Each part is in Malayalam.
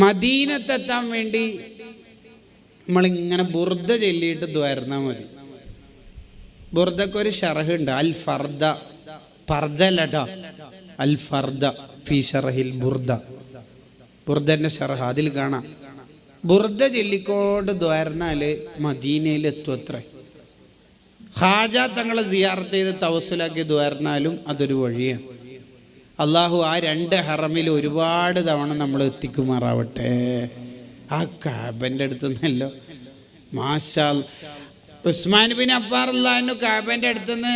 മദീനത്തെത്താൻ വേണ്ടി നമ്മളിങ്ങനെ ബുർദ ചൊല്ലിയിട്ട് ദ്വാരുന്നാൽ മതി. ബുർദക്കൊരു ഷറഹ് ഉണ്ട്, അൽ ഫർദ, പർദലട അൽ ഫർദ ഫീ ഷറഹിൽ ബുർദ. ബുർദന്റെ ഷറഹ് അതിൽ കാണാം. ബുർദ ചൊല്ലിക്കോട് ദ്വാരുന്നാല് മദീനയിൽ എത്തും അത്രേ. ഖാജ തങ്ങളെ സിയാറത്ത് ചെയ്ത് തവസ്സുലാക്കി ദ്വാരുന്നാലും അതൊരു വഴിയാണ്. അള്ളാഹു ആ രണ്ട് ഹറമിൽ ഒരുപാട് തവണ നമ്മൾ എത്തിക്കുമാറാവട്ടെ. ആ കാബൻ്റെ അടുത്ത് നിന്നല്ലോ മാഷാ ഉസ്മാൻ ബിൻ അഫ്ഫാൻ റളിയല്ലാഹു കാബൻ്റെ അടുത്തുനിന്ന്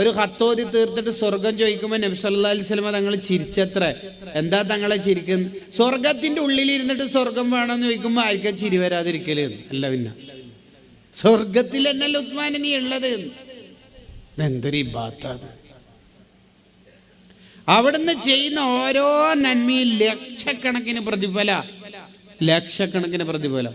ഒരു ഖത്തോതി തീർത്തിട്ട് സ്വർഗം ചോദിക്കുമ്പോൾ നബി സല്ലല്ലാഹു അലൈഹി വസല്ലം തങ്ങൾ ചിരിച്ചത്ര. എന്താ തങ്ങളെ ചിരിക്കുന്നത്? സ്വർഗത്തിന്റെ ഉള്ളിലിരുന്നിട്ട് സ്വർഗം വേണമെന്ന് ചോദിക്കുമ്പോൾ ആർക്കും ചിരി വരാതിരിക്കല് അല്ല, പിന്നെ സ്വർഗത്തിൽ എന്നല്ല ഉസ്മാൻ നീ ഉള്ളത്. എന്തൊരു ഇബാദത്ത്! അവിടുന്ന് ചെയ്യുന്ന ഓരോ നന്മയും ലക്ഷക്കണക്കിന് പ്രതിഫല, ലക്ഷക്കണക്കിന് പ്രതിഫലം.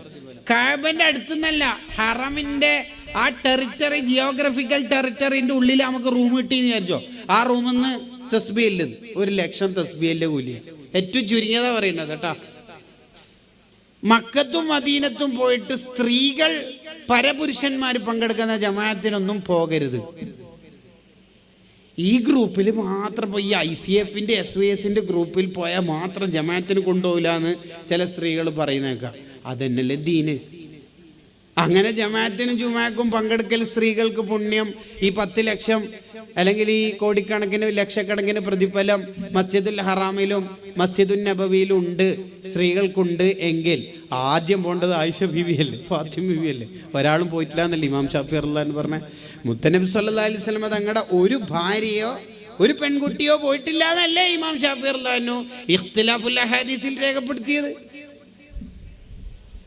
കാബന്റെ അടുത്തുനിന്നല്ല, ഹറമിന്റെ ആ ടെറിറ്ററി, ജിയോഗ്രഫിക്കൽ ടെറിറ്ററിന്റെ ഉള്ളിൽ നമുക്ക് റൂം കിട്ടിയെന്ന് വിചാരിച്ചോ. ആ റൂമിൽ നിന്ന് തസ്ബീഹ് 1,00,000 തസ്ബീഹിന്റെ കൂലിയ. ഏറ്റവും ചുരുങ്ങിയതാ പറയുന്നത് കേട്ടാ. മക്കത്തും മദീനത്തും പോയിട്ട് സ്ത്രീകൾ പരപുരുഷന്മാർ പങ്കെടുക്കുന്ന ജമാഅത്തിനൊന്നും പോകരുത്. ഈ ഗ്രൂപ്പിൽ മാത്രം പോയി, ഈ ICFന്റെ SYSന്റെ ഗ്രൂപ്പിൽ പോയാൽ മാത്രം ജമാഅത്തിന് കൊണ്ടുപോകില്ല എന്ന് ചില സ്ത്രീകൾ പറയുന്നേക്കാം. അതന്നല്ലേ ദീന്. അങ്ങനെ ജമാഅത്തിനും ജുമാക്കും പങ്കെടുക്കൽ സ്ത്രീകൾക്ക് പുണ്യം. ഈ 10 ലക്ഷം അല്ലെങ്കിൽ ഈ കോടിക്കണക്കിന് ലക്ഷക്കണക്കിന് പ്രതിഫലം മസ്ജിദുൽ ഹറാമിലും മസ്ജിദുൻ നബവിയിലും ഉണ്ട്, സ്ത്രീകൾക്കുണ്ട് എങ്കിൽ ആദ്യം പോകേണ്ടത് ആയിഷ ബീവിയല്ലേ, ഫാത്തിമ ബീവിയല്ലേ. ഒരാളും പോയിട്ടില്ല എന്നല്ലേ ഇമാം ഷാഫി റളിയല്ലാഹു പറഞ്ഞ. മുത്തനബി സല്ലല്ലാഹു അലൈഹി വസല്ലം തങ്ങളുടെ ഒരു ഭാര്യയോ ഒരു പെൺകുട്ടിയോ പോയിട്ടില്ല എന്നല്ലേ ഇമാം ഷാഫി റളിയല്ലാഹു ഇഖ്തിലാഫുൽ അഹാദീസിൽ രേഖപ്പെടുത്തിയത്.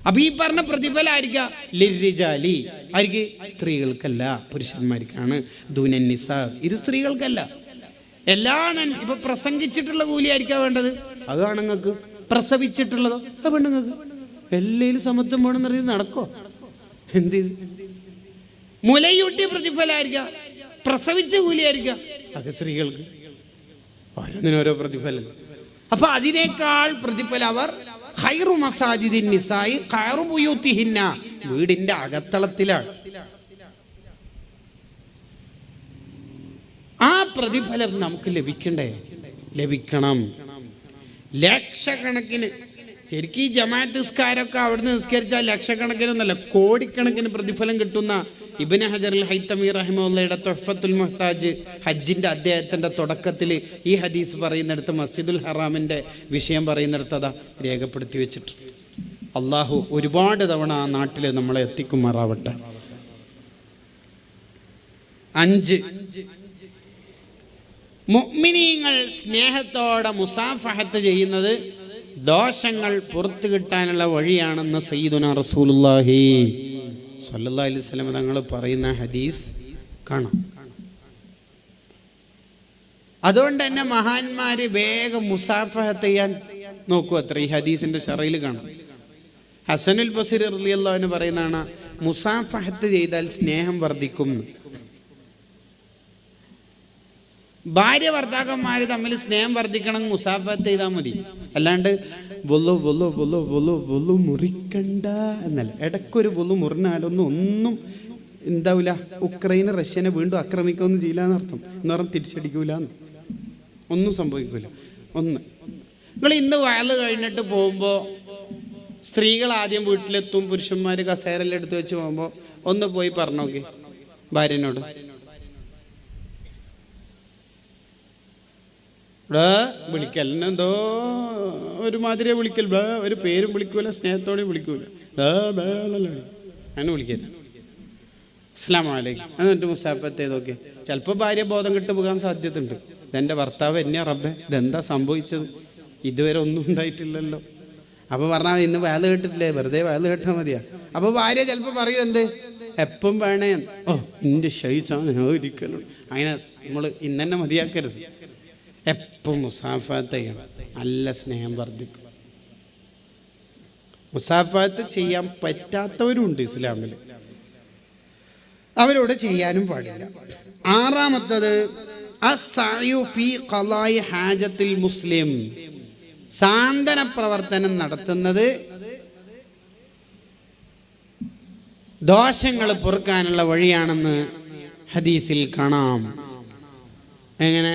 അപ്പൊ ഈ പറഞ്ഞ പ്രതിഫലം ആയിരിക്കാം ലിർരിജാലി, ആർക്ക്? സ്ത്രീകൾക്കല്ല, പുരുഷന്മാർക്കാണ്. ദൂനൻ നിസാ, ഇത് സ്ത്രീകൾക്കല്ല. എല്ലാ ഇപ്പൊ പ്രസംഗിച്ചിട്ടുള്ള കൂലി ആയിരിക്കാം വേണ്ടത്, അത് ആണുങ്ങൾക്ക്. പ്രസവിച്ചിട്ടുള്ളതോ അത് പെണ്ണുങ്ങൾക്ക്. എല്ലാവരും സമത്വം വേണമെന്ന് അറിയുന്നത് നടക്കോ? എന്ത് മുലയൂട്ടിയ പ്രതിഫലമായിരിക്കാം, പ്രസവിച്ച കൂലിയായിരിക്കാം, അത് സ്ത്രീകൾക്ക്. ഓരോന്നിനും ഓരോ പ്രതിഫലം. അപ്പൊ അതിനേക്കാൾ പ്രതിഫലം അവർ ഖൈറു മസാജിദിൻ നിസായി ഖൈറു ബുയൂത്തിഹിന്ന, വീടിന്റെ അകത്തളത്തിലാണ്. ആ പ്രതിഫലം നമുക്ക് ലഭിക്കണ്ടേ? ലഭിക്കണം. ലക്ഷക്കണക്കിന്. ശരിക്കും ഈ ജമാഅത്ത് നിസ്കാരമൊക്കെ അവിടുന്ന് നിസ്കരിച്ചാൽ ലക്ഷക്കണക്കിനൊന്നല്ല, കോടിക്കണക്കിന് പ്രതിഫലം കിട്ടുന്ന ഇബ്നു ഹജർ അൽ ഹൈതമി റഹിമഹുള്ളയുടെ തുഹ്ഫത്തുൽ മുഹ്താജ് ഹജ്ജിന്റെ അധ്യായത്തിന്റെ തുടക്കത്തിൽ ഈ ഹദീസ് പറയുന്നിടത്ത് മസ്ജിദുൽ ഹറാമിന്റെ വിഷയം പറയുന്നിടത്ത് അതാ രേഖപ്പെടുത്തി വെച്ചിട്ടുണ്ട്. അള്ളാഹു ഒരുപാട് തവണ ആ നാട്ടിൽ നമ്മളെ എത്തിക്കുമാറാവട്ടെ. 5, മുഅ്മിനീങ്ങൾ സ്നേഹത്തോടെ മുസാഫഹത്ത് ചെയ്യുന്നത് ദോഷങ്ങൾ പുറത്തു കിട്ടാനുള്ള വഴിയാണെന്ന് സയ്യിദുനാ റസൂലുള്ളാഹി സല്ലല്ലാഹു അലൈഹി വസല്ലം തങ്ങൾ പറയുന്ന ഹദീസ് കാണാം. അതുകൊണ്ട് തന്നെ മഹാന്മാര് വേഗം മുസാഫഹത്ത് ചെയ്യാൻ നോക്കൂ അത്ര. ഈ ഹദീസിന്റെ ഷറയിൽ കാണാം. ഹസനുൽ ബസ്രി റളിയല്ലാഹു അൻഹു പറയുന്നതാണ്, മുസാഫഹത്ത് ചെയ്താൽ സ്നേഹം വർദ്ധിക്കും. ഭാര്യ ഭർത്താക്കന്മാര് തമ്മിൽ സ്നേഹം വർദ്ധിക്കണം, മുസാഫഹത്ത് ചെയ്താൽ മതി. അല്ലാണ്ട് വൊലു മുറിക്കണ്ട എന്നല്ല. ഇടയ്ക്കൊരു വൊലു മുറിഞ്ഞാലൊന്നും ഒന്നും എന്താവില്ല. ഉക്രൈന് റഷ്യനെ വീണ്ടും ആക്രമിക്കുകയൊന്നും ചെയ്യില്ല എന്നർത്ഥം. എന്ന് പറഞ്ഞാൽ തിരിച്ചടിക്കൂല, ഒന്നും സംഭവിക്കൂല. ഒന്ന്, നിങ്ങൾ ഇന്ന് വയല് കഴിഞ്ഞിട്ട് പോകുമ്പോൾ സ്ത്രീകൾ ആദ്യം വീട്ടിലെത്തും, പുരുഷന്മാർ കസേരയെല്ലാം എടുത്ത് വെച്ച് പോകുമ്പോൾ ഒന്ന് പോയി പറഞ്ഞോക്കെ ഭാര്യനോട്, വിളിക്കൽ എന്തോ ഒരുമാതിരിയെ വിളിക്കൽ, ഒരു പേരും വിളിക്കൂല, സ്നേഹത്തോടെ വിളിക്കൂല, അങ്ങനെ വിളിക്കൽ. അസ്സലാമു അലൈക്കും എന്നിട്ട് മുസാഫത്ത് ചെയ്തൊക്കെ. ചിലപ്പോൾ ഭാര്യ ബോധം കെട്ട് പോകാൻ സാധ്യതയുണ്ട്. ഇതെൻ്റെ ഭർത്താവ് എന്നെയാ റബ്ബേ, ഇതെന്താ സംഭവിച്ചത്, ഇതുവരെ ഒന്നും ഉണ്ടായിട്ടില്ലല്ലോ. അപ്പോൾ പറഞ്ഞാൽ ഇന്ന് വയല് കേട്ടിട്ടില്ലേ, വെറുതെ വയല് കേട്ടാൽ മതിയാ. അപ്പോൾ ഭാര്യ ചിലപ്പോൾ പറയും, എന്ത് എപ്പം വേണേ, ഓ എൻ്റെ ഷൈച്ചാണ് ഒരിക്കലും. അങ്ങനെ നമ്മൾ ഇന്നെ മതിയാക്കരുത്. എപ്പം മുസാഫത്ത് ചെയ്യണം, നല്ല സ്നേഹം വർദ്ധിക്കും. മുസാഫത്ത് ചെയ്യാൻ പറ്റാത്തവരുണ്ട് ഇസ്ലാമിൽ, അവരോട് ചെയ്യാനും പാടില്ല. 6ാമത്തത് അസ്സഅയു ഫീ ഖളായി ഹാജത്തിൽ മുസ്ലിം, സാന്ത്വന പ്രവർത്തനം നടത്തുന്നത് ദോഷങ്ങൾ പൊറുക്കാനുള്ള വഴിയാണെന്ന് ഹദീസിൽ കാണാം. എങ്ങനെ?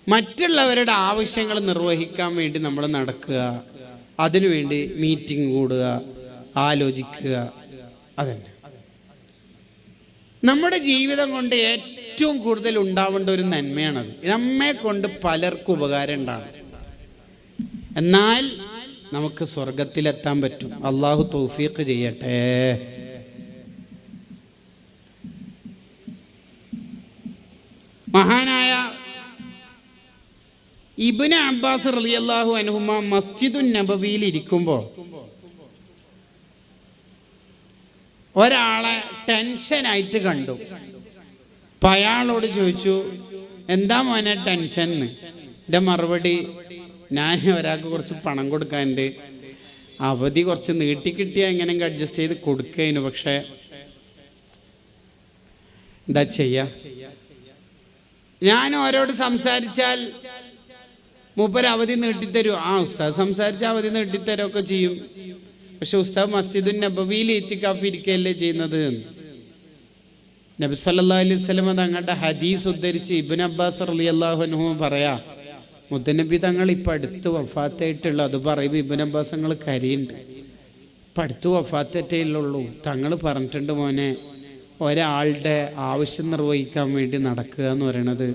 മറ്റുള്ളവരുടെ ആവശ്യങ്ങൾ നിർവഹിക്കാൻ വേണ്ടി നമ്മൾ നടക്കുക, അതിനുവേണ്ടി മീറ്റിംഗ് കൂടുക, ആലോചിക്കുക, അതന്നെ നമ്മുടെ ജീവിതം കൊണ്ട് ഏറ്റവും കൂടുതൽ ഉണ്ടാവേണ്ട ഒരു നന്മയാണത്. നമ്മെ കൊണ്ട് പലർക്കും ഉപകാരം ഉണ്ടാകും. എന്നാൽ നമുക്ക് സ്വർഗത്തിലെത്താൻ പറ്റും. അള്ളാഹു തൗഫീഖ് ചെയ്യട്ടെ. മഹാനായ ഇബ്നു അബ്ബാസ് റളിയല്ലാഹു അൻഹുമ മസ്ജിദുൻ നബവിയിൽ ഇരിക്കുമ്പോൾ ഒരാളെ ടെൻഷനായിട്ട് കണ്ടു. അപ്പം അയാളോട് ചോദിച്ചു, എന്താ മോനെ ടെൻഷൻ എന്ന്? എൻ്റെ മറുപടി, ഞാൻ ഒരാൾക്ക് കുറച്ച് പണം കൊടുക്കാനുണ്ട്, അവധി കുറച്ച് നീട്ടിക്കിട്ടിയാൽ എങ്ങനെയെങ്കിലും അഡ്ജസ്റ്റ് ചെയ്ത് കൊടുക്കേനു, പക്ഷേ എന്താ ചെയ്യാ? ഞാൻ ഓരോട് സംസാരിച്ചാൽ മൂപ്പര് അവധി നീട്ടിത്തരൂ. ആ ഉസ്താദ് സംസാരിച്ചാൽ അവധി നീട്ടിത്തരൊക്കെ ചെയ്യും, പക്ഷെ ഉസ്താദ് മസ്ജിദുൻ നബവിയിൽ ഇത്തിക്കാഫ് ഇരിക്കുകയല്ലേ ചെയ്യുന്നത്. നബി സല്ലല്ലാഹു അലൈഹി വസല്ലം തങ്ങളുടെ ഹദീസ് ഉദ്ധരിച്ച് ഇബ്നു അബ്ബാസ് റളിയല്ലാഹു അൻഹു പറയാ, മുത്തനബി തങ്ങൾ ഇപ്പം അടുത്ത് വഫാത്തായിട്ടുള്ളൂ. അത് പറയുമ്പോൾ ഇബ്നു അബ്ബാസ് തങ്ങൾ കരയുണ്ട്. ഇപ്പം അടുത്ത് വഫാത്തായിട്ടേയുള്ളൂ. തങ്ങൾ പറഞ്ഞിട്ടുണ്ട്, മോനെ, ഒരാളുടെ ആവശ്യം നിർവഹിക്കാൻ വേണ്ടി നടക്കുക എന്ന് പറയണത്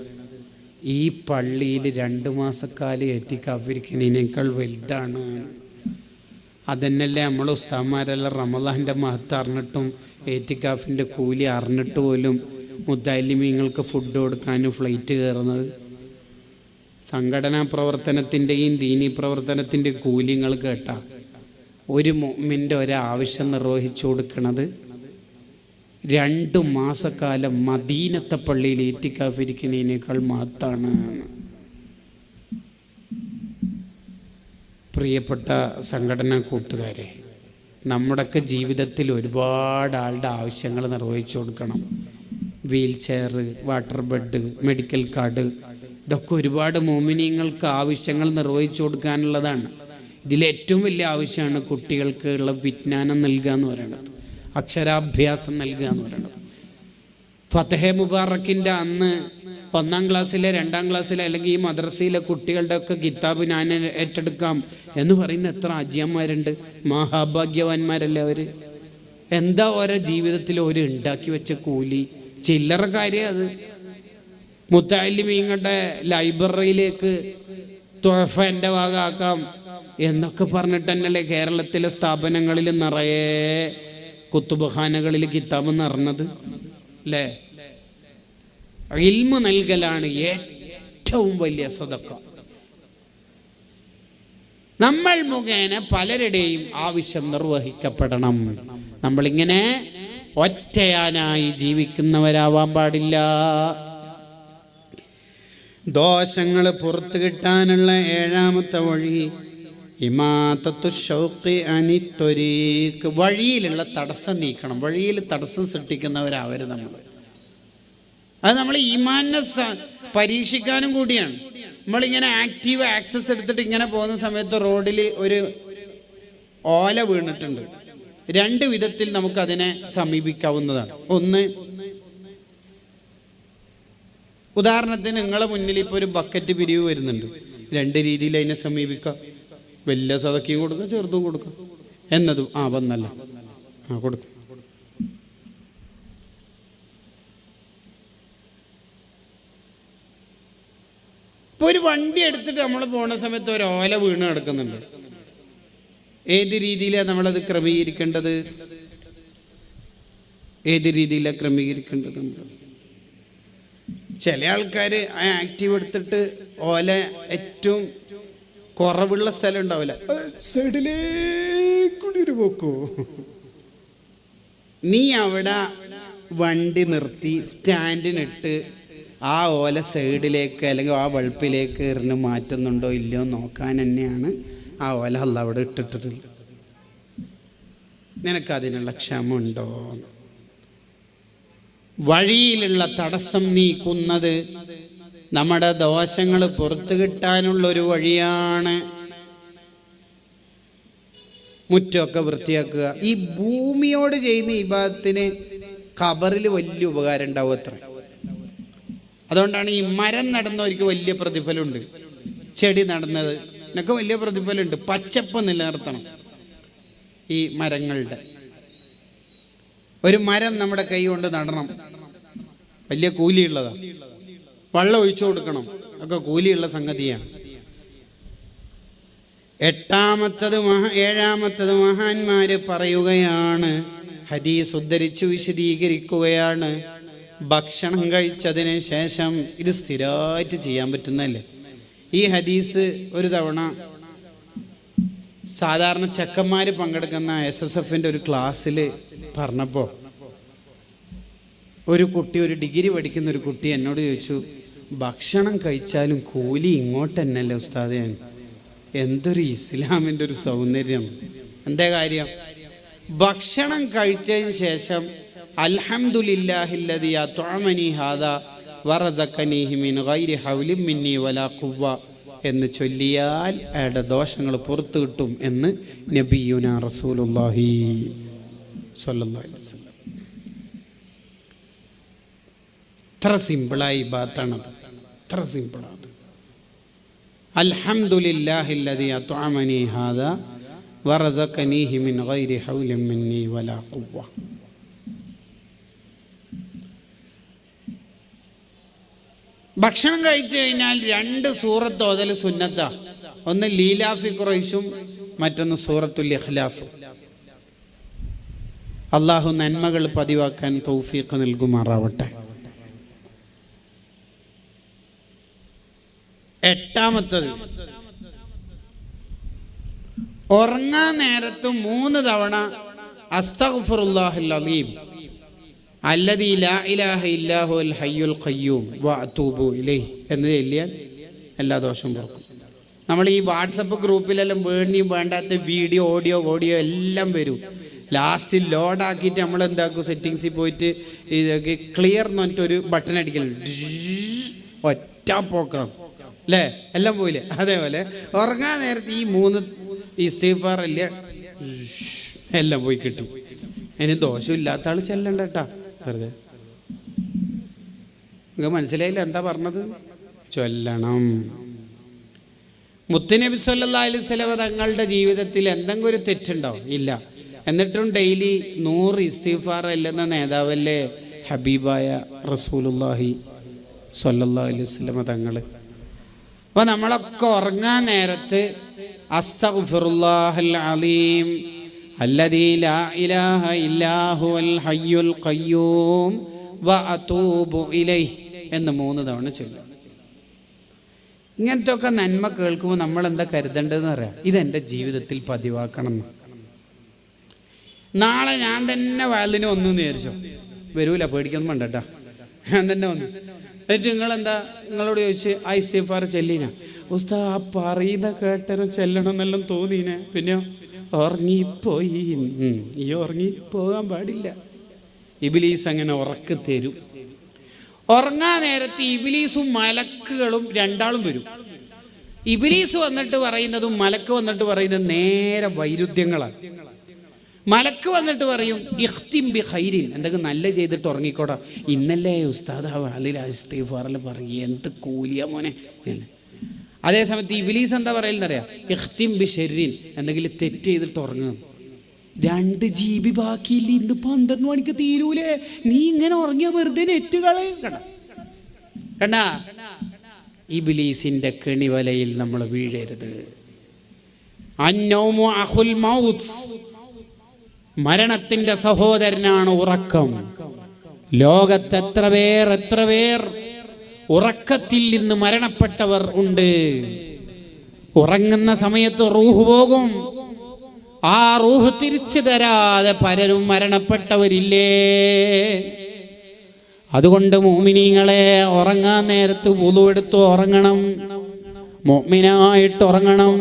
ഈ പള്ളിയിൽ 2 മാസക്കാലം എത്തിക്കാഫിരിക്കുന്നതിനേക്കാൾ വലുതാണ്. അതന്നെയല്ലേ നമ്മൾ ഉസ്താദ്മാരെല്ലാം റമളാൻ്റെ മഹത്ത് അറിഞ്ഞിട്ടും ഏത്തിക്കാഫിൻ്റെ കൂലി അറിഞ്ഞിട്ട് പോലും മുത്തഅല്ലിമീങ്ങൾക്ക് ഫുഡ് കൊടുക്കാനും ഫ്ലൈറ്റ് കയറുന്നത്. സംഘടനാ പ്രവർത്തനത്തിൻ്റെയും ദീനീ പ്രവർത്തനത്തിൻ്റെ കൂലിങ്ങൾ കേട്ടാ ഒരു മുഅ്മിൻ്റെ ഒരാവശ്യം നിർവഹിച്ചു കൊടുക്കുന്നത് 2 മാസക്കാലം മദീനത്തെ പള്ളിയിൽ ഏത്തിക്കാഫിരിക്കുന്നതിനേക്കാൾ മഹത്താണ്. പ്രിയപ്പെട്ട സംഘടനാ കൂട്ടുകാരെ, നമ്മുടെയൊക്കെ ജീവിതത്തിൽ ഒരുപാട് ആളുടെ ആവശ്യങ്ങൾ നിർവഹിച്ചു കൊടുക്കണം. Wheel chair, water bed, medical card, ഇതൊക്കെ ഒരുപാട് മോമിനിയങ്ങൾക്ക് ആവശ്യങ്ങൾ നിർവഹിച്ചു കൊടുക്കാനുള്ളതാണ്. ഇതിലേറ്റവും വലിയ ആവശ്യമാണ് കുട്ടികൾക്ക് ഉള്ള വിജ്ഞാനം നൽകുക എന്ന് പറയുന്നത്, അക്ഷരാഭ്യാസം നൽകുക എന്ന് പറയുന്നത്. ഫതഹെ മുബാറക്കിൻ്റെ അന്ന് 1ാം ക്ലാസ്സിലെ 2ാം ക്ലാസ്സിലെ അല്ലെങ്കിൽ ഈ മദ്രസയിലെ കുട്ടികളുടെ ഒക്കെ കിതാബ് ഞാൻ ഏറ്റെടുക്കാം എന്ന് പറയുന്ന എത്ര അജിയന്മാരുണ്ട്, മഹാഭാഗ്യവാന്മാരല്ലേ അവർ. എന്താ ഓരോ ജീവിതത്തിൽ ഒരു ഉണ്ടാക്കി വെച്ച കൂലി, ചില്ലറ കാര്യം അത്. മുത്തഅല്ലിമീങ്ങളുടെ ലൈബ്രറിയിലേക്ക് തുഹഫ എൻ്റെ ഭാഗമാക്കാം എന്നൊക്കെ പറഞ്ഞിട്ട് തന്നെയല്ലേ കേരളത്തിലെ സ്ഥാപനങ്ങളിൽ നിറയെ കുത്തുബഖാനകളിൽ കിതാബ് നിറഞ്ഞത് അല്ലേ. ഇൽമു നൽകലാണ് ഏറ്റവും വലിയ സദഖ. നമ്മൾ മുഖേന പലരുടെയും ആവശ്യം നിർവഹിക്കപ്പെടണം. നമ്മളിങ്ങനെ ഒറ്റയാനായി ജീവിക്കുന്നവരാവാൻ പാടില്ല. ദോഷങ്ങൾ പുറത്തു കിട്ടാനുള്ള 7ാമത്തെ വഴി ഇമാതത്തു ശൗഖി അനിത്തൊരീക്ക്, വഴിയിലുള്ള തടസ്സം നീക്കണം. വഴിയിൽ തടസ്സം സൃഷ്ടിക്കുന്നവരാവരുത് നമ്മൾ. അത് നമ്മൾ ഈമാനിനെ പരീക്ഷിക്കാനും കൂടിയാണ്. നമ്മളിങ്ങനെ ആക്റ്റീവ് ആക്സസ് എടുത്തിട്ട് ഇങ്ങനെ പോകുന്ന സമയത്ത് റോഡിൽ ഒരു ഓല വീണിട്ടുണ്ട്. 2 വിധത്തിൽ നമുക്കതിനെ സമീപിക്കാവുന്നതാണ്. ഒന്ന്, ഉദാഹരണത്തിന് നിങ്ങളെ മുന്നിൽ ഇപ്പോൾ ഒരു ബക്കറ്റ് പിരിവ് വരുന്നുണ്ട്. 2 രീതിയിൽ അതിനെ സമീപിക്കാം. വലിയ സദക്കയും കൊടുക്കാം, ചെറുതും കൊടുക്കാം. എന്നതും വന്നല്ല, കൊടുക്കാം. ഇപ്പോൾ ഒരു വണ്ടി എടുത്തിട്ട് നമ്മൾ പോണ സമയത്ത് ഒരു ഓല വീണ് കിടക്കുന്നുണ്ട്. ഏത് രീതിയിലാണ് നമ്മളത് ക്രമീകരിക്കേണ്ടത്? ഏത് രീതിയിലാണ് ക്രമീകരിക്കേണ്ടത്? ചില ആൾക്കാർ ആ ആക്റ്റീവ് എടുത്തിട്ട് ഓല ഏറ്റവും കുറവുള്ള സ്ഥലം ഉണ്ടാവില്ല, സൈഡിലേക്കൂടി ഒരു പോക്കോ. നീ അവിടെ വണ്ടി നിർത്തി സ്റ്റാൻഡിനിട്ട് ആ ഓല സൈഡിലേക്ക് അല്ലെങ്കിൽ ആ വളുപ്പിലേക്ക് എറിഞ്ഞ് മാറ്റുന്നുണ്ടോ ഇല്ലയോ നോക്കാൻ തന്നെയാണ് ആ ഓല അല്ലാഹ് അവിടെ ഇട്ടിട്ടുള്ളത്. നിനക്കതിനുള്ള ക്ഷമ ഉണ്ടോ? വഴിയിലുള്ള തടസ്സം നീക്കുന്നത് നമ്മുടെ ദോഷങ്ങൾ പുറത്തു കിട്ടാനുള്ളൊരു വഴിയാണ്. മുറ്റമൊക്കെ വൃത്തിയാക്കുക. ഈ ഭൂമിയോട് ചെയ്യുന്ന ഇബാദത്തിന് ഖബറിൽ വലിയ ഉപകാരം ഉണ്ടാവും അത്ര. അതുകൊണ്ടാണ് ഈ മരം നടന്നവർക്ക് വലിയ പ്രതിഫലമുണ്ട്, ചെടി നടന്നത് എന്നൊക്കെ വലിയ പ്രതിഫലമുണ്ട്. പച്ചപ്പ് നിലനിർത്തണം. ഈ മരങ്ങളുടെ ഒരു മരം നമ്മുടെ കൈ കൊണ്ട് നടണം, വലിയ കൂലിയുള്ളതാണ്. വെള്ളം ഒഴിച്ചു കൊടുക്കണം, ഒക്കെ കൂലിയുള്ള സംഗതിയാണ്. ഏഴാമത്തത് മഹാന്മാര് പറയുകയാണ്, ഹദീസ് ഉദ്ധരിച്ചു വിശദീകരിക്കുകയാണ്. ഭക്ഷണം കഴിച്ചതിന് ശേഷം ഇത് സ്ഥിരമായിട്ട് ചെയ്യാൻ പറ്റുന്നതല്ലേ. ഈ ഹദീസ് ഒരു തവണ സാധാരണ ചെക്കന്മാർ പങ്കെടുക്കുന്ന SSFന്റെ ഒരു ക്ലാസ്സിൽ പറഞ്ഞപ്പോൾ ഒരു കുട്ടി, ഒരു ഡിഗ്രി പഠിക്കുന്ന ഒരു കുട്ടി എന്നോട് ചോദിച്ചു, ഭക്ഷണം കഴിച്ചാലും കൂലി ഇങ്ങോട്ട് തന്നെയല്ലേ ഉസ്താദേ? എന്തൊരു ഇസ്ലാമിൻ്റെ ഒരു സൗന്ദര്യം! എന്താ കാര്യം? ഭക്ഷണം കഴിച്ചതിന് ശേഷം അൽഹംദുലില്ലാഹില്ലദീ അത്അമനി ഹാദാ വറസഖനീഹി മിൻ ഗൈരി ഹൗലിൻ മിന്നി വലാ ഖുവ്വ എന്ന് ചൊല്ലിയാൽ അയാളുടെ ദോഷങ്ങൾ പുറത്തു കിട്ടും എന്ന് നബിയുനാ റസൂലുള്ളാഹി സ്വല്ലല്ലാഹു അലൈഹി വസല്ലം. ഇത്ര സിമ്പിളായി ഇബാദത്താണത്, ഇത്ര സിമ്പിളാണ്. അൽഹംദുലില്ലാഹില്ലദീ അത്അമനി ഹാദാ വറസഖനീഹി മിൻ ഗൈരി ഹൗലിൻ മിന്നി വലാ ഖുവ്വ. ഭക്ഷണം കഴിച്ചു കഴിഞ്ഞാൽ 2 സൂറത്ത് ഓതൽ സുന്നത്താ. ഒന്ന് ലീലാഫി ഖുറൈശും മറ്റൊന്ന് സൂറത്തുൽ ഇഖ്ലാസും. അള്ളാഹു നന്മകൾ പതിവാക്കാൻ തൗഫീഖ് നൽകുമാറാവട്ടെ. 8-മത്തത്, ഉറങ്ങാൻ നേരത്ത് 3 തവണ അസ്തഗ്ഫിറുല്ലാഹൽ അലീം അല്ലദീ ലാ ഇലാഹ ഇല്ലാഹു അൽ ഹയ്യുൽ ഖയ്യൂം വഅതൂബു ഇലൈഹി എന്ന് ചൊല്ലിയാൽ എല്ലാ ദോഷവും പുറക്കും. നമ്മൾ ഈ വാട്സപ്പ് ഗ്രൂപ്പിലെല്ലാം വേണ്ടാത്ത വീഡിയോ ഓഡിയോ എല്ലാം വരും. ലാസ്റ്റ് ലോഡാക്കിയിട്ട് നമ്മൾ എന്താക്കും, സെറ്റിങ്സിൽ പോയിട്ട് ഇതൊക്കെ ക്ലിയർ എന്ന് പറഞ്ഞിട്ടൊരു ബട്ടൺ അടിക്കൽ, ഒറ്റ പോക്കാം അല്ലേ, എല്ലാം പോയില്ലേ? അതേപോലെ ഉറങ്ങാൻ നേരത്തെ ഈ 3 ഇസ്തിഗ്ഫാർ അല്ലേ എല്ലാം പോയി കിട്ടും. ഇനി ദോഷമില്ലാത്ത ആൾ ചെല്ലണ്ട കേട്ടാ, വെറുതെ. നിങ്ങൾക്ക് മനസ്സിലായില്ല എന്താ പറഞ്ഞത്? ചൊല്ലണം. മുത്തുനബി സല്ലല്ലാഹു അലൈഹി വസല്ലം തങ്ങളുടെ ജീവിതത്തിൽ എന്തെങ്കിലും ഒരു തെറ്റുണ്ടാവും? ഇല്ല. എന്നിട്ടും ഡെയിലി 100 ഇസ്തിഗ്ഫാർ അല്ലെന്ന നേതാവല്ലേ ഹബീബായ റസൂലുള്ളാഹി സല്ലല്ലാഹു അലൈഹി വസല്ലം തങ്ങൾ. അപ്പോൾ നമ്മളൊക്കെ ഉറങ്ങാൻ നേരത്ത് അസ്തഗ്ഫിറുല്ലാഹൽ അലീം അല്ലദീ ലാ ഇലാഹ ഇല്ലാഹു അൽ ഹയ്യുൽ ഖയ്യൂം വഅതൂബു ഇലൈഹി എന്ന് 3 തവണ ചൊല്ലും. ഇങ്ങനത്തെ ഒക്കെ നന്മ കേൾക്കുമ്പോൾ നമ്മൾ എന്താ കരുതേണ്ടതെന്ന് അറിയാം, ഇതെൻ്റെ ജീവിതത്തിൽ പതിവാക്കണം. നാളെ ഞാൻ തന്നെ വയലിന് വന്നു എന്ന് വിചാരിച്ചോ, വരൂല, പേടിക്കൊന്നും വേണ്ട കേട്ടാ, ഞാൻ തന്നെ വന്നു. എന്നിട്ട് നിങ്ങളോട് ചോദിച്ച് ഇസ്തിഗ്ഫാർ ചെല്ലീന ഉസ്താ, ആ പറയുന്ന കേട്ടനും ചെല്ലണം എന്നെല്ലാം തോന്നീനെ, പിന്നെ ഉറങ്ങിപ്പോയി. ഈ ഉറങ്ങിപ്പോകാൻ പാടില്ല. ഇബ്ലീസ് അങ്ങനെ ഉറക്കി തരും. ഉറങ്ങാൻ നേരത്ത് ഇബ്ലീസും മലക്കുകളും 2 വരും. ഇബ്ലീസ് വന്നിട്ട് പറയുന്നതും മലക്ക് വന്നിട്ട് പറയുന്നതും നേരെ വൈരുദ്ധ്യങ്ങളാണ്. മലക്ക് വന്നിട്ട് പറയും ഇഖ്തിം ബി ഖൈരിൻ, എന്തെങ്കിലും നല്ല ചെയ്തിട്ട് ഉറങ്ങിക്കോടാ. ഇന്നല്ലേ ഉസ്താദ് അലിൽ ഇസ്തിഗ്ഫാറിൽ പറയും, എന്ത് കൂലിയാ മോനെ. അതേസമയത്ത് ഇബ്ലീസ് എന്താ പറയുന്നറിയാം, ഇഖ്തിം ബി ശർരിൻ, എന്തെങ്കിലും തെറ്റ് ചെയ്തിട്ട് ഉറങ്ങും. 2 GB ബാക്കിയില്ല, ഇന്ന് 12 മണിക്ക് തീരൂലേ, നീ ഇങ്ങനെ ഉറങ്ങിയ വെറുതെ നെറ്റ് കളയും. കണ്ടാ, ഇബ്ലീസിന്റെ കെണിവലയിൽ നമ്മൾ വീഴരുത്. അന്നൗമു അഖുൽ മൗത്ത്, മരണത്തിന്റെ സഹോദരനാണ് ഉറക്കം. ലോകത്ത് എത്ര പേർ ഉറക്കത്തിൽ നിന്ന് മരണപ്പെട്ടവർ ഉണ്ട്. ഉറങ്ങുന്ന സമയത്ത് റൂഹ് പോകും, ആ റൂഹ് തിരിച്ചു തരാതെ പലരും മരണപ്പെട്ടവരില്ലേ. അതുകൊണ്ട് മുഅ്മിനീങ്ങളെ, ഉറങ്ങാൻ നേരത്ത് വുളു എടുത്ത് ഉറങ്ങണം, മുഅ്മിനായിട്ട് ഉറങ്ങണം,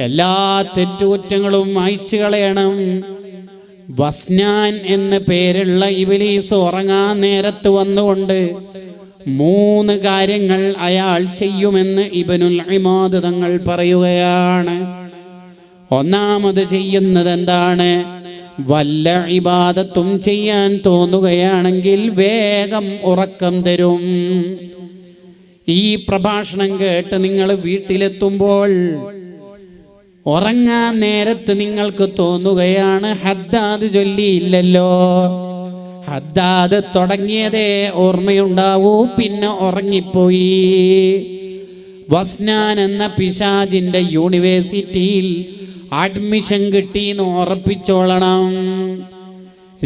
എല്ലാ തെറ്റുകുറ്റങ്ങളും മായ്ച്ചു കളയണം. വസ്നാൻ എന്ന് പേരുള്ള ഇബ്ലീസ് ഉറങ്ങാൻ നേരത്ത് വന്നുകൊണ്ട് 3 കാര്യങ്ങൾ അയാൾ ചെയ്യുമെന്ന് ഇബ്നുൽ ഇമാദ് തങ്ങൾ പറയുകയാണ്. ഒന്നാമത് ചെയ്യുന്നത് എന്താണ്? വല്ല ഇബാദത്തും ചെയ്യാൻ തോന്നുകയാണെങ്കിൽ വേഗം ഉറക്കം തരും. ഈ പ്രഭാഷണം കേട്ട് നിങ്ങൾ വീട്ടിലെത്തുമ്പോൾ ഉറങ്ങാൻ നേരത്ത് നിങ്ങൾക്ക് തോന്നുകയാണ് ഹദ്ദാദ് ചൊല്ലിയില്ലല്ലോ. ഹദ്ദാദ് തുടങ്ങിയതേ ഓർമ്മയുണ്ടാവൂ, പിന്നെ ഉറങ്ങിപ്പോയി. വസ്നാൻ എന്ന പിശാചിന്റെ യൂണിവേഴ്സിറ്റിയിൽ അഡ്മിഷൻ കിട്ടിയെന്ന് ഉറപ്പിച്ചോളണം.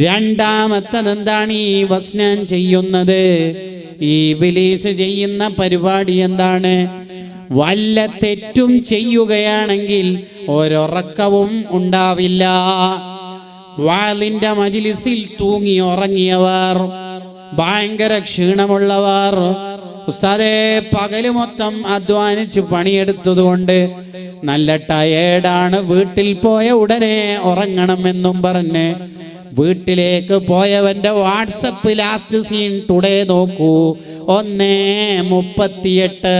രണ്ടാമത്തത് എന്താണ് ഈ വസ്നാൻ ചെയ്യുന്നത്? ഈ ഇബ്ലീസ് ചെയ്യുന്ന പരിപാടി എന്താണ്? വല്ല തെറ്റും ചെയ്യുകയാണെങ്കിൽ ഒരുറക്കവും ഉണ്ടാവില്ല. വാളിന്റെ മജ്ലിസിൽ തൂങ്ങി ഉറങ്ങിയവർ, ഭയങ്കര ക്ഷീണമുള്ളവർ, ഉസ്താദേ പകല് മൊത്തം അധ്വാനിച്ച് പണിയെടുത്തതുകൊണ്ട് നല്ല ടയേർഡാണ്, വീട്ടിൽ പോയ ഉടനെ ഉറങ്ങണമെന്നും പറഞ്ഞ് വീട്ടിലേക്ക് പോയവന്റെ വാട്സപ്പ് ലാസ്റ്റ് സീൻ ടുഡേ നോക്കൂ. 1:38,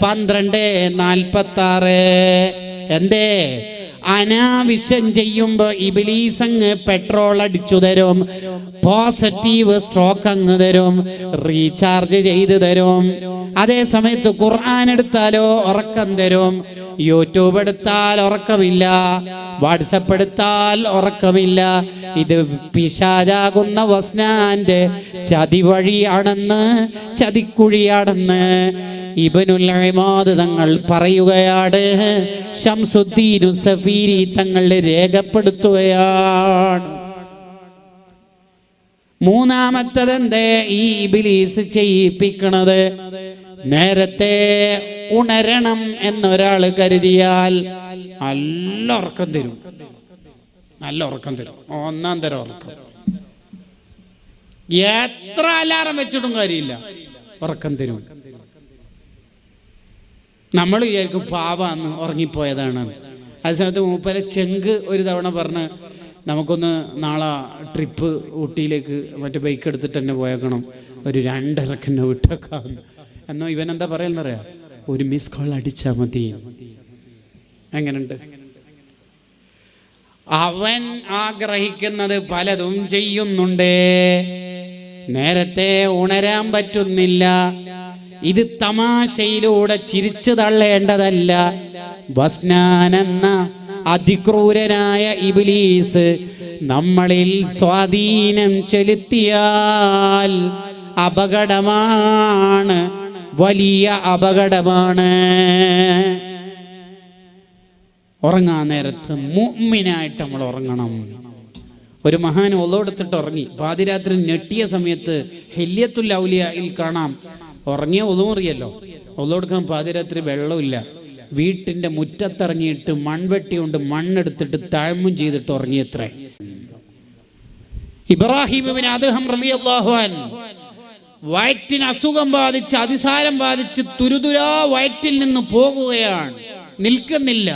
12:46. എന്തേ? അനാവശ്യം ചെയ്യുമ്പോ ഇബ്ലീസ് അങ്ങ് പെട്രോൾ അടിച്ചു തരും, പോസിറ്റീവ് സ്ട്രോക്ക് അങ്ങ് തരും, റീചാർജ് ചെയ്ത് തരും. അതേ സമയത്ത് ഖുർആൻ എടുത്താലോ ഉറക്കം തരും, യൂട്യൂബ് എടുത്താൽ ഉറക്കമില്ല, വാട്സപ്പ് എടുത്താൽ ഉറക്കമില്ല. ഇത് പിശാചാകുന്ന വസ്നാന്റെ ചതിവഴിയാണെന്ന്, ചതിക്കുഴിയാണെന്ന് ഇബ്നുൽ ഇമാദ് തങ്ങൾ പറയുകയാണ്. ശംസുദ്ദീൻ സഫീരി തങ്ങൾ രേഖപ്പെടുത്തുകയാണ്. മൂന്നാമത്തത് എന്തേ ഈ ഇബ്ലീസ് ചെയ്യിപ്പിക്കണത്? നേരത്തെ ഉണരണം എന്നൊരാൾ കരുതിയാൽ നല്ല ഉറക്കം തരും, നല്ല ഉറക്കം തരും, 1-ാം തരം ഉറക്കം. എത്ര അലാറം വെച്ചിട്ടും കാര്യമില്ല, ഉറക്കം തരും. നമ്മൾ വിചാരിക്കും പാവാന്ന്, ഉറങ്ങിപ്പോയതാണ്. അതേസമയത്ത് മൂപ്പരെ ചെങ്ക് ഒരു തവണ പറഞ്ഞ് നമുക്കൊന്ന് നാളെ ട്രിപ്പ് ഊട്ടിയിലേക്ക് മറ്റേ ബൈക്ക് എടുത്തിട്ട് തന്നെ പോയേക്കണം, ഒരു 2 ഇറക്കന്നെ വിട്ടേക്കാം. എന്നോ ഇവൻ എന്താ പറയുന്നറിയാം, ഒരു മിസ് കോൾ അടിച്ചാൽ മതി. എങ്ങനെയുണ്ട്? അവൻ ആഗ്രഹിക്കുന്നത് പലതും ചെയ്യുന്നുണ്ട്, നേരത്തെ ഉണരാൻ പറ്റുന്നില്ല. ഇത് തമാശയിലൂടെ ചിരിച്ചു തള്ളേണ്ടതല്ല. വസ്നാൻ എന്ന അതിക്രൂരനായ ഇബ്ലീസ് നമ്മളിൽ സ്വാധീനം ചെലുത്തിയാൽ അപകടമാണ്, വലിയ അപകടമാണ്. ഉറങ്ങാൻ നേരത്ത് മുഅ്മിനായിട്ട് നമ്മൾ ഉറങ്ങണം. ഒരു മഹാൻ ഒളവെടുത്തിട്ട് ഉറങ്ങി, പാതിരാത്രി ഞെട്ടിയ സമയത്ത് ഹില്യത്തുൽ ഔലിയയിൽ കാണാം, ഉറങ്ങിയ ഒളുമുറിയല്ലോ, ഒളവെടുക്കാൻ പാതിരാത്രി വെള്ളമില്ല, വീട്ടിന്റെ മുറ്റത്തിറങ്ങിയിട്ട് മൺവെട്ടി കൊണ്ട് മണ്ണെടുത്തിട്ട് താഴ്മും ചെയ്തിട്ട് ഉറങ്ങിയത്രേ. ഇബ്രാഹിം ഇബ്നു അദ്ഹം റളിയല്ലാഹു അൻഹു വയറ്റിന് അസുഖം ബാധിച്ച്, അതിസാരം ബാധിച്ച് തുരുതുരാ വയറ്റിൽ നിന്ന് പോകുകയാണ്, നിൽക്കുന്നില്ല.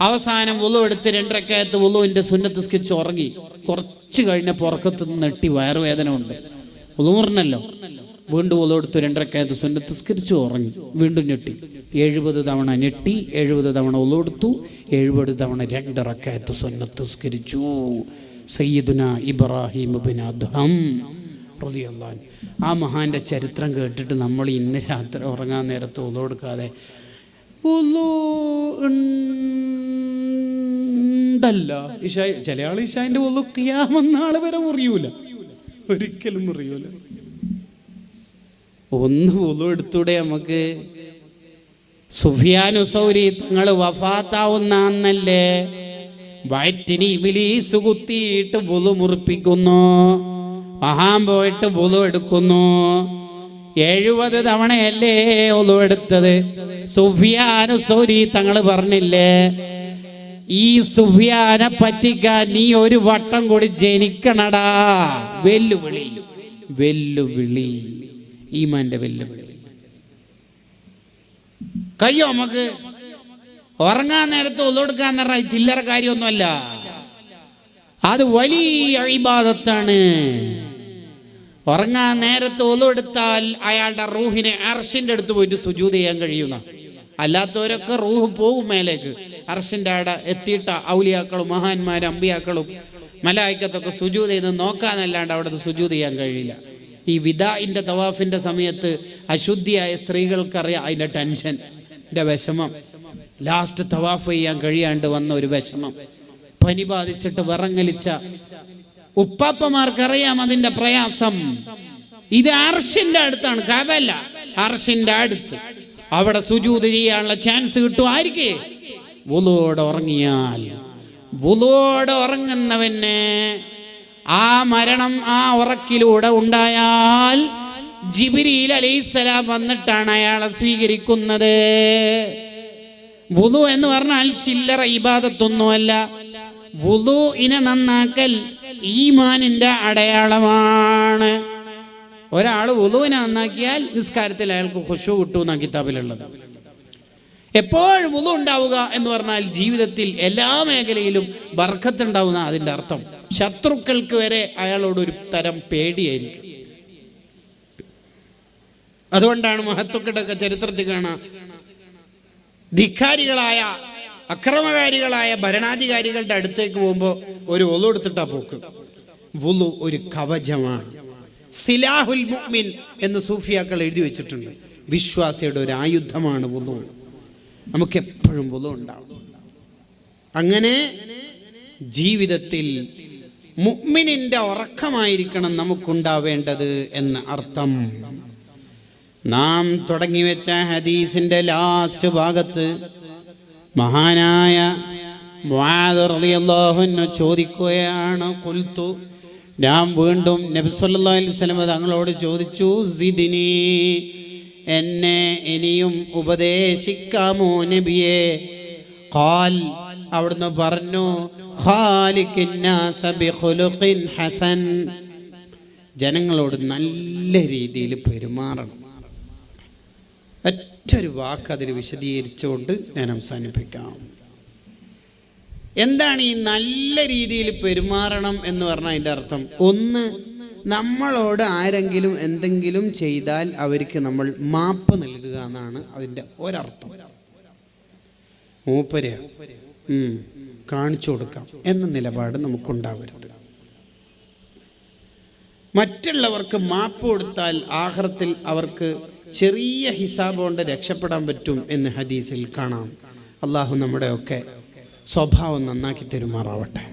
അവസാനം വുളു എടുത്ത് 2 റക്അത്ത് വുളുവിന്റെ സുന്നത്ത് നിസ്കരിച്ച് ഉറങ്ങി. കുറച്ച് കഴിഞ്ഞപ്പോൾ ഉറക്കത്ത് നിന്ന് നെട്ടി വയറുവേദന ഉണ്ട്, വുളുമുറിനല്ലോ. വീണ്ടും വുളു എടുത്ത് 2 റക്അത്ത് സുന്നത്ത് നിസ്കരിച്ച് ഉറങ്ങി. വീണ്ടും ഞെട്ടി, 70 തവണ ഞെട്ടി, 70 തവണ വുളു എടുത്തു, 70 തവണ 2 റക്അത്ത് സുന്നത്ത് നിസ്കരിച്ചു. സയ്യിദുന ഇബ്രാഹിം ഇബ്നു അദ്ഹം റളിയല്ലാഹു അൻഹു. ആ മഹാന്റെ ചരിത്രം കേട്ടിട്ട് നമ്മൾ ഇന്ന് രാത്രി ഉറങ്ങാൻ നേരത്ത് വുളു എടുക്കാതെ ഉണ്ടല്ല ഇഷാ, ചില ആൾ ഇഷാന്റെ വുളു ഖിയാമത്ത് നാൾ വരെ മുറിയൂല, ഒരിക്കലും മുറിയൂല. ഒന്ന് വുളു എടുത്തൂടെ നമുക്ക്? സുഫിയാനു സൗരി തങ്ങൾ വഫാത്താവുന്ന അന്നല്ലേ വയറ്റിന് ഇബ്ലീസ് കുത്തിയിട്ട് വുളു മുറിപ്പിക്കുന്നു, മഹാൻ പോയിട്ട് വുളു എടുക്കുന്നു. 70 തവണയല്ലേ വുളു എടുത്തത്? സുഫിയാനു സൗരി തങ്ങൾ പറഞ്ഞില്ലേ, ഈ സുഫിയാനെ പറ്റിക്കാൻ നീ ഒരു വട്ടം കൂടി ജനിക്കണടാ. വെല്ലുവിളി, വെല്ലുവിളി, ഈമാന്റെ വെല്ലുവിളി. കയ്യോ നമുക്ക്? ഉറങ്ങാൻ നേരത്ത് ഒതുകൊടുക്കാൻ പറഞ്ഞാൽ ചില്ലറ കാര്യമൊന്നുമല്ല, അത് വലിയ ഇബാദത്താണ്. ഉറങ്ങാൻ നേരത്ത് ഒളു എടുത്താൽ അയാളുടെ റൂഹിനെ അർശിന്റെ അടുത്ത് പോയിട്ട് സുജൂദ് ചെയ്യാൻ കഴിയുന്ന. അല്ലാത്തവരൊക്കെ റൂഹ് പോകും മേലേക്ക്. അർശിന്റെ അവിടെ എത്തിയിട്ട ഔലിയാക്കളും മഹാന്മാരും അമ്പിയാക്കളും മലായിക്കത്തൊക്കെ സുജൂദ് ചെയ്ത് നോക്കാനല്ലാണ്ട് അവിടെ സുജൂദ് ചെയ്യാൻ കഴിയില്ല. ഈ വിദാഇന്റെ തവാഫിന്റെ സമയത്ത് അശുദ്ധിയായ സ്ത്രീകൾക്കറിയാം അതിന്റെ ടെൻഷൻ, വിഷമം. ലാസ്റ്റ് തവാഫ് ചെയ്യാൻ കഴിയാണ്ട് വന്ന ഒരു വിഷമം, പനി ബാധിച്ചിട്ട് വിറങ്ങലിച്ച ഉപ്പാപ്പമാർക്കറിയാം അതിന്റെ പ്രയാസം. ഇത് അർശിന്റെ അടുത്താണ്, കഅബല്ല, അർശിന്റെ അടുത്ത്. അവിടെ സുജൂദ് ചെയ്യാനുള്ള ചാൻസ് കിട്ടും ആർക്ക്? വുളുവോടെ ഉറങ്ങിയാൽ. വുളുവോടെ ഉറങ്ങുന്നവന് ആ മരണം ആ ഉറക്കിലൂടെ ഉണ്ടായാൽ ജിബ്രീൽ അലൈഹിസ്സലാം വന്നിട്ടാണ് അയാളെ സ്വീകരിക്കുന്നത്. വുളു എന്ന് പറഞ്ഞാൽ ചില്ലറ ഇബാദത്തൊന്നുമല്ല. വുളുഇനെ നന്നാക്കൽ ഈമാനിന്റെ അടയാളമാണ്. ഒരാൾ വുളുവിനെ നന്നാക്കിയാൽ നിസ്കാരത്തിൽ അയാൾക്ക് ഖുശൂ കിട്ടുമെന്ന കിതാബിലുള്ളത്. എപ്പോഴും വുളു ഉണ്ടാവുക എന്ന് പറഞ്ഞാൽ ജീവിതത്തിൽ എല്ലാ മേഖലയിലും ബർക്കത്ത് ഉണ്ടാവുന്ന അതിന്റെ അർത്ഥം. ശത്രുക്കൾക്ക് വരെ അയാളോട് ഒരു തരം പേടിയായിരിക്കും. അതുകൊണ്ടാണ് മഹത്തുക്കളുടെ ചരിത്രത്തിൽ കാണാം, ധിക്കാരികളായ അക്രമകാരികളായ ഭരണാധികാരികളുടെ അടുത്തേക്ക് പോകുമ്പോൾ ഒരു വുളു എടുത്തിട്ടാ പോക്ക്. വുളു ഒരു കവചമാണ്. സിലാഹുൽ മുഅ്മിൻ എന്ന് സൂഫിയാക്കൾ എഴുതി വെച്ചിട്ടുണ്ട്. വിശ്വാസിയുടെ ഒരു ആയുധമാണ് വുളു. നമുക്ക് എപ്പോഴും വുളു ഉണ്ടാവും. അങ്ങനെ ജീവിതത്തിൽ മുഅ്മിനിന്റെ ഉറക്കമായിരിക്കണം നമുക്കുണ്ടാവേണ്ടത് എന്ന് അർത്ഥം. നാം തുടങ്ങി വെച്ച ഹദീസിന്റെ ലാസ്റ്റ് ഭാഗത്ത് മഹാനായ മുആദ് റളിയല്ലാഹു അൻഹു ചോദിക്കുകയാണ്, ഖുൽതു, ഞാൻ വീണ്ടും നബി സല്ലല്ലാഹു അലൈഹി വസല്ലം തങ്ങളോട് ചോദിച്ചു, സിദ്നി, എന്നെ ഇനിയും ഉപദേശിക്കാമോ നബിയെ? ഖാൽ, അവിടുന്ന് പറഞ്ഞു, ഖാലിഖിൻ നാസ ബിഖുലുഖിൻ ഹസൻ, ജനങ്ങളോട് നല്ല രീതിയിൽ പെരുമാറണം. ഒറ്റൊരു വാക്ക് അതിൽ വിശദീകരിച്ചുകൊണ്ട് ഞാൻ അവസാനിപ്പിക്കാം. എന്താണ് ഈ നല്ല രീതിയിൽ പെരുമാറണം എന്ന് പറഞ്ഞാൽ അതിൻ്റെ അർത്ഥം? ഒന്ന്, നമ്മളോട് ആരെങ്കിലും എന്തെങ്കിലും ചെയ്താൽ അവർക്ക് നമ്മൾ മാപ്പ് നൽകുക എന്നാണ് അതിൻ്റെ ഒരർത്ഥം. മൂപ്പര് കാണിച്ചു കൊടുക്കാം എന്ന നിലപാട് നമുക്കുണ്ടാവരുത്. മറ്റുള്ളവർക്ക് മാപ്പ് കൊടുത്താൽ ആഖിറത്തിൽ അവർക്ക് ചെറിയ ഹിസാബ് കൊണ്ട് രക്ഷപ്പെടാൻ പറ്റും എന്ന് ഹദീസിൽ കാണാം. അള്ളാഹു നമ്മുടെയൊക്കെ സ്വഭാവം നന്നാക്കി തരുമാറാവട്ടെ.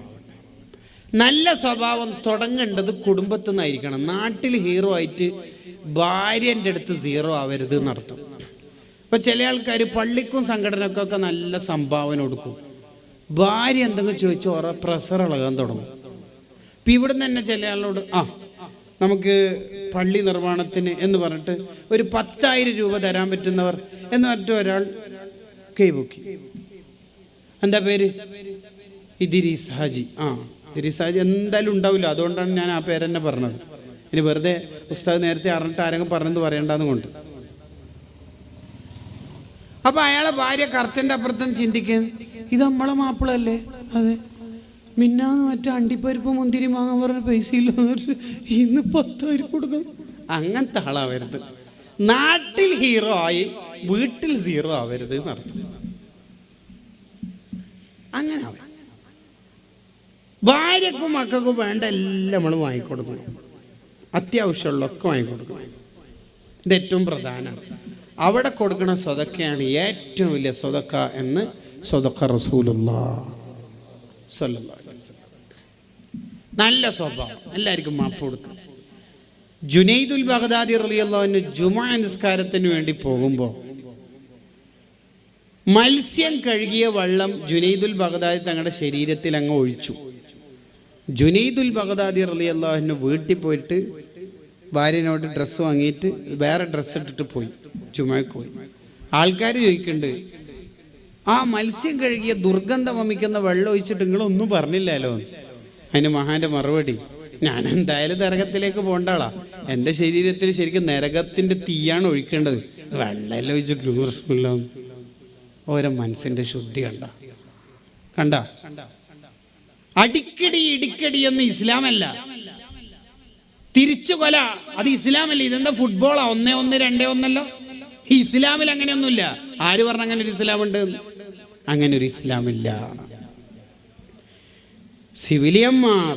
നല്ല സ്വഭാവം തുടങ്ങേണ്ടത് കുടുംബത്തിൽ നിന്നായിരിക്കണം. നാട്ടിൽ ഹീറോ ആയിട്ട് ഭാര്യൻ്റെ അടുത്ത് സീറോ ആവരുത് എന്നർത്ഥം. ഇപ്പം ചില ആൾക്കാർ പള്ളിക്കും സംഘടനക്കൊക്കെ നല്ല സംഭാവന കൊടുക്കും. ഭാര്യ എന്തെങ്കിലും ചോദിച്ചാൽ ഓരോ പ്രഷർ ഇളകാൻ തുടങ്ങും. ഇപ്പം ഇവിടുന്ന് തന്നെ ചില ആളോട് നമുക്ക് പള്ളി നിർമ്മാണത്തിന് എന്ന് പറഞ്ഞിട്ട് ഒരു 10,000 രൂപ തരാൻ പറ്റുന്നവർ എന്ന് പറഞ്ഞിട്ട് ഒരാൾ കൈപൊക്കി. എന്താ പേര്? ഇദ്രീസ് ഹാജി. ഇദ്രീസ് ഹാജി എന്തായാലും ഉണ്ടാവില്ല, അതുകൊണ്ടാണ് ഞാൻ ആ പേരെന്നെ പറഞ്ഞത്. ഇനി വെറുതെ ഉസ്താദ് നേരത്തെ അറിഞ്ഞിട്ട് ആരെങ്കിലും പറഞ്ഞെന്ന് പറയണ്ടെന്ന് കൊണ്ട്. അപ്പൊ അയാളെ ഭാര്യ കർത്തൻ്റെ അപ്പുറത്തും ചിന്തിക്കുന്നത്, ഇത് നമ്മളെ മാപ്പിളല്ലേ? അതെ, മിന്നാന്ന് മറ്റേ അണ്ടിപ്പരിപ്പ് മുന്തിരി വാങ്ങാൻ പറഞ്ഞ പൈസ ഇല്ലെന്ന് ഇന്ന് 10,000 കൊടുക്കുന്നു. അങ്ങനത്തെ ആളാവരുത്. നാട്ടിൽ ഹീറോ ആയി വീട്ടിൽ സീറോ ആവരുത് എന്നർത്ഥം. അങ്ങനെ ആവരുത്. ഭാര്യക്കും മക്കൾക്കും വേണ്ട എല്ലാം നമ്മൾ വാങ്ങിക്കൊടുക്കണം. അത്യാവശ്യമുള്ളതൊക്കെ വാങ്ങിക്കൊടുക്കണം. ഇത് ഏറ്റവും പ്രധാനമാണ്. അവിടെ കൊടുക്കുന്ന സ്വതക്കയാണ് ഏറ്റവും വലിയ സ്വതക്ക എന്ന് സ്വതക്ക റസൂലുള്ളാഹി സ്വല്ലല്ലാഹു അലൈഹി വസല്ലം. നല്ല സ്വഭാവം, എല്ലാവർക്കും മാപ്പ് കൊടുക്കും. ജുനൈദുൽ ബഗ്ദാദി റളിയല്ലാഹു അൻഹു ജുമുഅ നിസ്കാരത്തിന് വേണ്ടി പോകുമ്പോൾ മത്സ്യം കഴുകിയ വെള്ളം ജുനൈദുൽ ബഗ്ദാദി തങ്ങളുടെ ശരീരത്തിൽ അങ്ങ് ഒഴിച്ചു. ജുനൈദുൽ ബഗ്ദാദി റളിയല്ലാഹു അൻഹു വീട്ടിൽ പോയിട്ട് ഭാര്യനോട് ഡ്രസ്സ് വാങ്ങിയിട്ട് വേറെ ഡ്രസ്സ് ഇട്ടിട്ട് പോയി, ജുമുഅക്ക് പോയി. ആൾക്കാർ ചോദിക്കുന്നുണ്ട്, ആ മത്സ്യം കഴുകിയ ദുർഗന്ധം വമിക്കുന്ന വെള്ളം ഒഴിച്ചിട്ട് നിങ്ങളൊന്നും പറഞ്ഞില്ലല്ലോ. അതിന് മഹാന്റെ മറുപടി, ഞാൻ എന്തായാലും നരകത്തിലേക്ക് പോകേണ്ട ആളാ. എൻ്റെ ശരീരത്തിൽ ശരിക്കും നരകത്തിൻ്റെ തീയാണ് ഒഴിക്കേണ്ടത്, വെള്ളമെല്ലാം ഒഴിച്ചിട്ട് പ്രശ്നമില്ല. ഓരോ മനസ്സിൻ്റെ ശുദ്ധി കണ്ട. അടിക്കടി ഇടിക്കടി ഒന്നും ഇസ്ലാമല്ല. തിരിച്ചു കൊല അത് ഇസ്ലാമല്ലേ? ഇതെന്താ ഫുട്ബോളാ? 1-1 2-1 ഇസ്ലാമിൽ അങ്ങനെയൊന്നുമില്ല. ആര് പറഞ്ഞ അങ്ങനെ ഒരു ഇസ്ലാമുണ്ട്? അങ്ങനെ ഒരു ഇസ്ലാമില്ല. സിവിലിയന്മാർ,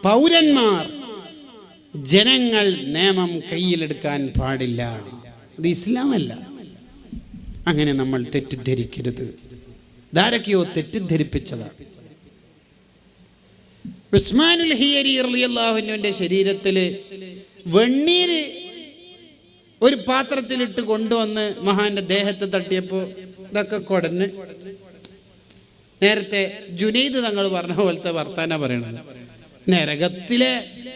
പൗരന്മാർ, ജനങ്ങൾ നിയമം കയ്യിലെടുക്കാൻ പാടില്ല. ഇത് ഇസ്ലാമല്ല. അങ്ങനെ നമ്മൾ തെറ്റിദ്ധരിക്കരുത്. ധാരക്കെയോ തെറ്റിദ്ധരിപ്പിച്ചതാണ്. ഉസ്മാനുൽ ഹിയരി റളിയല്ലാഹു അൻഹുവിന്റെ ശരീരത്തിൽ വെണ്ണീര് ഒരു പാത്രത്തിലിട്ട് കൊണ്ടുവന്ന് മഹാന്റെ ദേഹത്തെ തട്ടിയപ്പോൾ ഇതൊക്കെ കുടഞ്ഞ്, നേരത്തെ ജുനൈദ് തങ്ങൾ പറഞ്ഞ പോലത്തെ വർത്താന പറയണത്, നരകത്തിലെ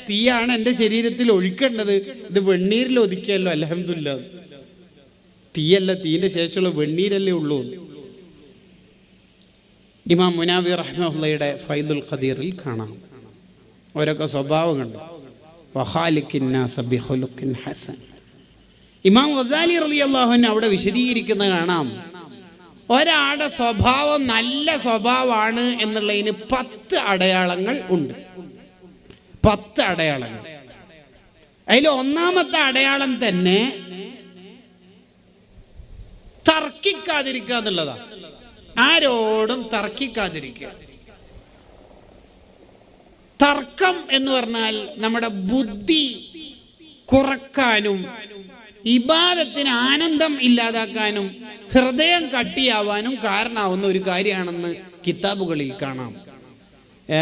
തീയാണ് എൻ്റെ ശരീരത്തിൽ ഒഴിക്കേണ്ടത്, ഇത് വെണ്ണീരിൽ ഒതുക്കിയല്ലോ, അൽഹംദുലില്ലാ. തീയല്ല, തീന്റെ ശേഷമുള്ള വെണ്ണീരല്ലേ ഉള്ളൂ. ഇമാം മുനാവി റഹ്മത്തുള്ളാഹിയുടെ ഫൈദുൽ ഖദീറിൽ കാണാം ഓരൊക്കെ സ്വഭാവം കണ്ടു. വഖാലിഖിൻ നാസ ബിഖുലുഖിൻ ഹസൻ. ഇമാം ഗസാലി റളിയല്ലാഹു അൻഹു അവിടെ വിശദീകരിക്കുന്നത് കാണാം. ഒരാളുടെ സ്വഭാവം നല്ല സ്വഭാവമാണ് എന്നുള്ളതിന് 10 അടയാളങ്ങൾ ഉണ്ട്. 10 അടയാളങ്ങൾ. അതിൽ ഒന്നാമത്തെ അടയാളം തന്നെ തർക്കിക്കാതിരിക്കുക എന്നുള്ളതാണ്. ആരോടും തർക്കിക്കാതിരിക്കുക. തർക്കം എന്ന് പറഞ്ഞാൽ നമ്മുടെ ബുദ്ധി കുറക്കാനും ഇബാദത്തിന് ആനന്ദം ഇല്ലാതാക്കാനും ഹൃദയം കട്ടിയാവാനും കാരണമാവുന്ന ഒരു കാര്യമാണെന്ന് കിതാബുകളിൽ കാണാം.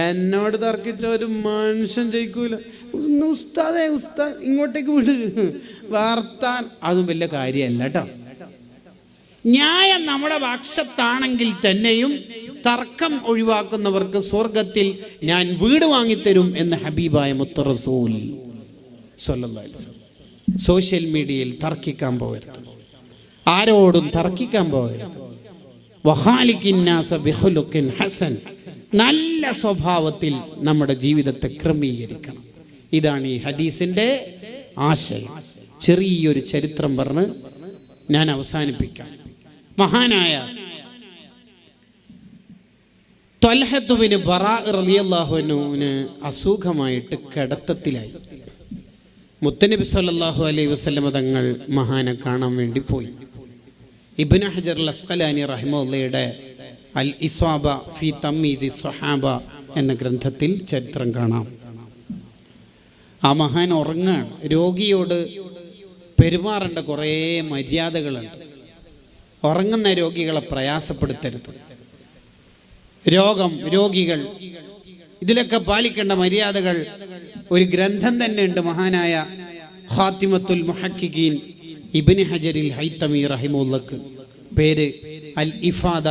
എന്നോട് തർക്കിച്ച ഒരു മനുഷ്യൻ ജയിക്കൂല. ഉസ്താദേ ഉസ്താദ് ഇങ്ങോട്ടേക്ക് വിട്, വാർത്താൻ അതും വലിയ കാര്യമല്ല കേട്ടോ. ന്യായം നമ്മുടെ പക്ഷത്താണെങ്കിൽ തന്നെയും തർക്കം ഒഴിവാക്കുന്നവർക്ക് സ്വർഗത്തിൽ ഞാൻ വീട് വാങ്ങിത്തരും എന്ന് ഹബീബായ മുത്ത് റസൂൽ സ്വല്ലല്ലാഹു അലൈഹി വസല്ലം. സോഷ്യൽ മീഡിയയിൽ തർക്കിക്കാൻ പോകരുത്, ആരോടും തർക്കിക്കാൻ പോകരുത്. വഖാലിഖിൻ നാസ ബിഖുലുഖിൻ ഹസൻ. നല്ല സ്വഭാവത്തിൽ നമ്മുടെ ജീവിതത്തെ ക്രമീകരിക്കണം. ഇതാണ് ഈ ഹദീസിന്റെ ആശയം. ചെറിയൊരു ചരിത്രം പറഞ്ഞ് ഞാൻ അവസാനിപ്പിക്കാം. മഹാനായ ത്വൽഹത്ത് ബിൻ ബറാ റളിയല്ലാഹു അൻഹുവിന് അസുഖമായിട്ട് കിടത്തത്തിലായി. മുത്തനബി സല്ലല്ലാഹു അലൈഹി വസല്ലം തങ്ങൾ മഹാനെ കാണാൻ വേണ്ടി പോയി. ഇബ്നു ഹജർ അൽ അസ്ഖലാനി റഹിമഹുള്ളയുടെ അൽ ഇസ്വാബ ഫി തമീസി സ്വഹാബ എന്ന ഗ്രന്ഥത്തിൽ ചരിത്രം കാണാം. ആ മഹാൻ ഉറങ്ങാണ്. രോഗിയോട് പെരുമാറേണ്ട കുറേ മര്യാദകളുണ്ട്. ഉറങ്ങുന്ന രോഗികളെ പ്രയാസപ്പെടുത്തരുത്. രോഗികൾ ഇതിലൊക്കെ പാലിക്കേണ്ട മര്യാദകൾ ഒരു ഗ്രന്ഥം തന്നെ ഉണ്ട്. മഹാനായ ഖാത്തിമത്തുൽ മുഹഖിഖീൻ ഇബ്നു ഹജറിൽ ഹൈതമി റഹിമഹുള്ളക്ക്, പേര് അൽ ഇഫാദ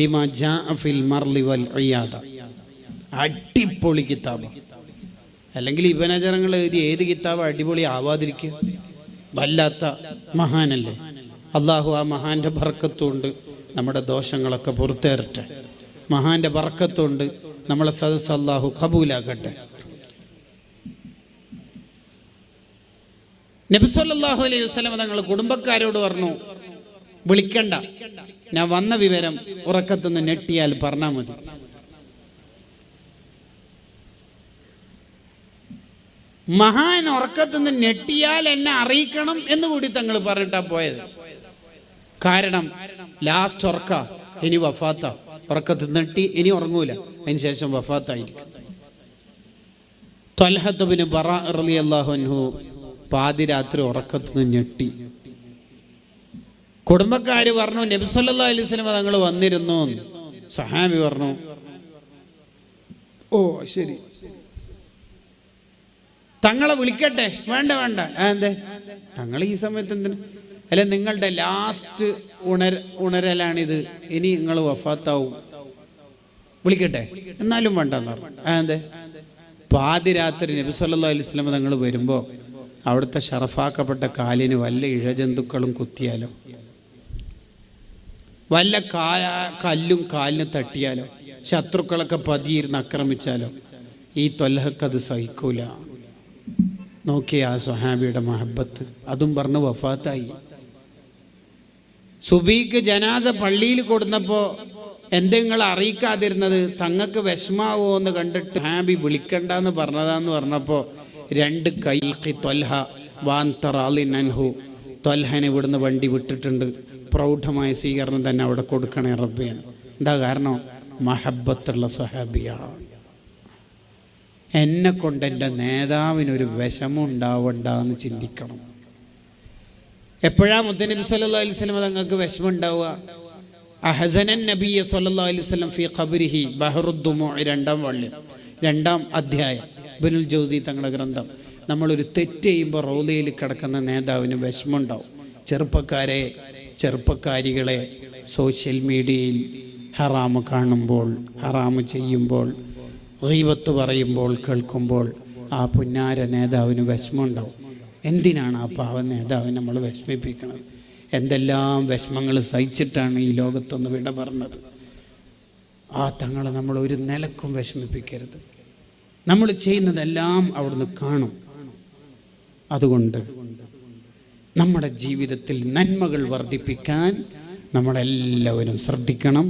ലിമാ ജാഅ ഫിൽ മർളി വൽ ഇയാദ. അടിപൊളി കിതാബ്. അല്ലെങ്കിൽ ഇബ്നു ഹജറങ്ങൾ എഴുതിയ ഏത് കിതാബ് അടിപൊളി ആവാതിരിക്കുക? വല്ലാത്ത മഹാനല്ലേ. അള്ളാഹു ആ മഹാന്റെ ബർക്കത്തുകൊണ്ട് നമ്മുടെ ദോഷങ്ങളൊക്കെ പുറത്തേറട്ടെ. മഹാന്റെ ബർക്കത്തുകൊണ്ട് നമ്മളെ സദസ്സ് അള്ളാഹു ഖബൂലാക്കട്ടെ. നബി സല്ലല്ലാഹു അലൈഹി വസല്ലം തങ്ങൾ കുടുംബക്കാരോട് പറഞ്ഞു, വിളിക്കണ്ട, ഞാൻ വന്ന വിവരം ഉറക്കത്തുനിന്ന് ഞെട്ടിയാൽ പറഞ്ഞാൽ മതി. മഹാൻ ഉറക്കത്തുനിന്ന് ഞെട്ടിയാൽ എന്നെ അറിയിക്കണം എന്ന് കൂടി തങ്ങൾ പറഞ്ഞിട്ടാ പോയത്. കാരണം ലാസ്റ്റ് ഉറക്ക, ഇനി വഫാത്ത. ഉറക്കത്ത് ഞെട്ടി ഇനി ഉറങ്ങൂല, അതിന് ശേഷം വഫാത്തായിരിക്കും. ത്വൽഹത്ത് ബിൻ ബറാ റളിയല്ലാഹു അൻഹു പാതിരാത്രി ഉറക്കത്തുനിന്ന് ഞെട്ടി. കുടുംബക്കാര് പറഞ്ഞു, നബി സല്ലല്ലാഹു അലൈഹി വസല്ലം തങ്ങൾ വന്നിരുന്നു. സഹാബി പറഞ്ഞു, ഓ ശരി, തങ്ങളെ വിളിക്കട്ടെ? വേണ്ട വേണ്ട. എന്തേ തങ്ങൾ ഈ സമയത്ത് എന്തിന്? അല്ലെ, നിങ്ങളുടെ ലാസ്റ്റ് ഉണരലാണിത്, ഇനി നിങ്ങൾ വഫാത്താവും, വിളിക്കട്ടെ? എന്നാലും വേണ്ടെന്ന് പറഞ്ഞു. എന്തേ? പാതിരാത്രി നബി സല്ലല്ലാഹു അലൈഹി വസല്ലം തങ്ങൾ വരുമ്പോൾ അവിടുത്തെ ഷറഫാക്കപ്പെട്ട കാലിന് വല്ല ഇഴജന്തുക്കളും കുത്തിയാലോ, വല്ല കല്ലും കാലിന് തട്ടിയാലോ, ശത്രുക്കളൊക്കെ പതിയിരുന്ന് ആക്രമിച്ചാലോ ഈ ത്വൽഹക്കത് സഹിക്കൂല. നോക്കിയ ആ സ്വഹാബിയുടെ മഹബത്ത്. അതും പറഞ്ഞ് വഫാത്തായി. സുബീക്ക് ജനാസ പള്ളിയിൽ കൊടുന്നപ്പോൾ എന്തെങ്കിലും അറിയിക്കാതിരുന്നത് തങ്ങൾക്ക് വിഷമാവോ എന്ന് കണ്ടിട്ട് ഹാബി വിളിക്കണ്ടെന്ന് പറഞ്ഞതാന്ന് പറഞ്ഞപ്പോൾ 2 കൈൽഖി ത്വൽഹ വാന്തറാലിൻ അൻഹു, ത്വൽഹനെ ഇവിടുന്ന് വണ്ടി വിട്ടിട്ടുണ്ട്, പ്രൗഢമായ സ്വീകരണം തന്നെ അവിടെ കൊടുക്കണേ റബ്ബേ. എന്താ കാരണം? മഹബത്തുള്ള സ്വഹാബിയാണ്. എന്നെ കൊണ്ട് എൻ്റെ നേതാവിനൊരു വിഷമം ഉണ്ടാവണ്ട എന്ന് ചിന്തിക്കണം. എപ്പോഴാ മുത്തനബി സല്ലല്ലാഹു അലൈഹി വസല്ലം തങ്ങൾക്ക് വിഷമം ഉണ്ടാവുക? അഹസനൻ നബിയ സല്ലല്ലാഹു അലൈഹി വസല്ലം ഫീ ഖബ്രിഹി ബഹറുദ്ദുമൂഇ 2-ാം വാള്യം 2-ാം അധ്യായം ഇബ്നുൽ ജൗസി തങ്ങളുടെ ഗ്രന്ഥം. നമ്മളൊരു തെറ്റ് ചെയ്യുമ്പോൾ റൗളയിൽ കിടക്കുന്ന നേതാവിന് വിഷമം ഉണ്ടാവും. ചെറുപ്പക്കാരികളെ സോഷ്യൽ മീഡിയയിൽ ഹറാമ് കാണുമ്പോൾ, ഹറാമ് ചെയ്യുമ്പോൾ, ഗീബത്ത് പറയുമ്പോൾ, കേൾക്കുമ്പോൾ ആ പുന്നാര നേതാവിന് വിഷമം ഉണ്ടാവും. എന്തിനാണ് ആ പാവ നേതാവിനെ നമ്മൾ വിഷമിപ്പിക്കുന്നത്? എന്തെല്ലാം വിഷമങ്ങൾ സഹിച്ചിട്ടാണ് ഈ ലോകത്തൊന്ന് വിട പറഞ്ഞത്. ആ തങ്ങളെ നമ്മൾ ഒരു നിലക്കും വിഷമിപ്പിക്കരുത്. നമ്മൾ ചെയ്യുന്നതെല്ലാം അവിടുന്ന് കാണും. അതുകൊണ്ട് നമ്മുടെ ജീവിതത്തിൽ നന്മകൾ വർദ്ധിപ്പിക്കാൻ നമ്മളെല്ലാവരും ശ്രദ്ധിക്കണം.